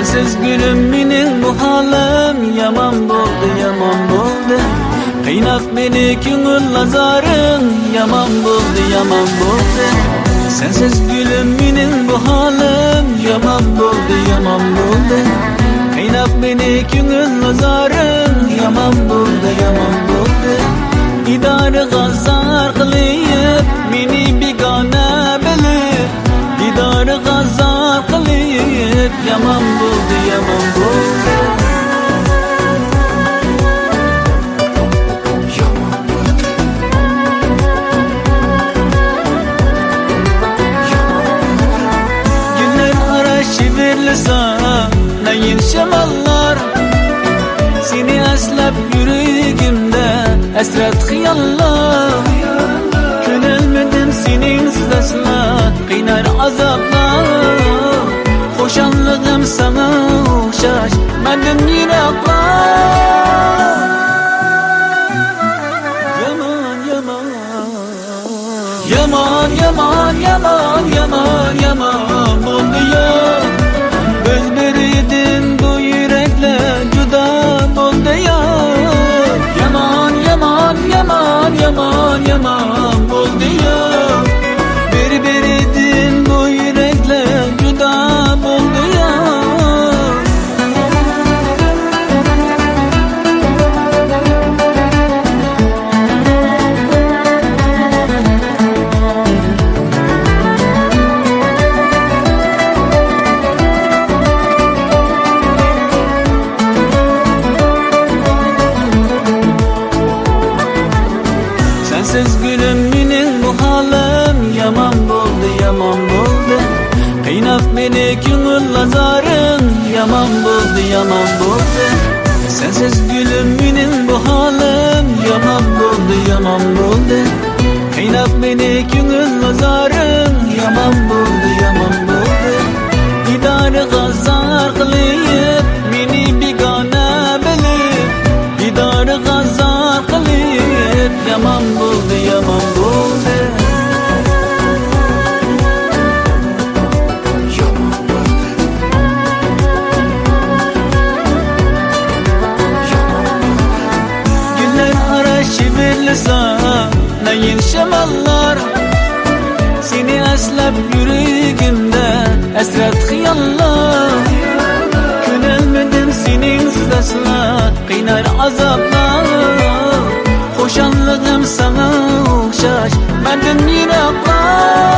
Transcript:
Sensiz gülüm mening bu halim, yaman bo'ldi, yaman bo'ldi. Qiynab meni ko'ngil azoring, yaman bo'ldi, yaman bo'ldi. Sensiz gülüm mening bu halim, yaman bo'ldi, yaman bo'ldi. Qiynab meni ko'ngil azoring, yaman bo'ldi, yaman bo'ldi. Didori g'azar qilib meni begona bilib, didori g'azar qilib yaman bo'ldi, yaman bo'ldi. Günler ara şivirlisa nayin şamallar, seni eslep yüreğimde esret xiyallar. Könelmedim seninsiz asla, kıynar azaplar. Hoşanlığım sana okşaş, mendim yiraklar. Yaman, yaman, yaman, yaman, yaman, yaman, yaman oldu ya. Göz beriydin bu yürekle juda oldu ya. Yaman, yaman, yaman, yaman, yaman oldu ya. Beriydin bu yürekle juda oldu ya. Sensiz gülüm mening bu halim, yaman bo'ldi, yaman bo'ldi. Qiynab meni ko'ngil azoring, yaman bo'ldi, yaman bo'ldi. Sensiz gülüm mening bu halim, yaman bo'ldi, yaman bo'ldi. Qiynab meni ko'ngil azoring, yaman bo'ldi, yaman bo'ldi. Didori g'azar qilib meni begona bilib, didori g'azar qilib yaman bo'ldi, yaman bo'ldi. Günler ara şivirlisa nayin şamallar, seni eslep yüreğimde esret xiyallar. Könelmedim seninsiz asla, kıynar azaplar. Hoşanlığım sana okşaş, mendim yiraklar.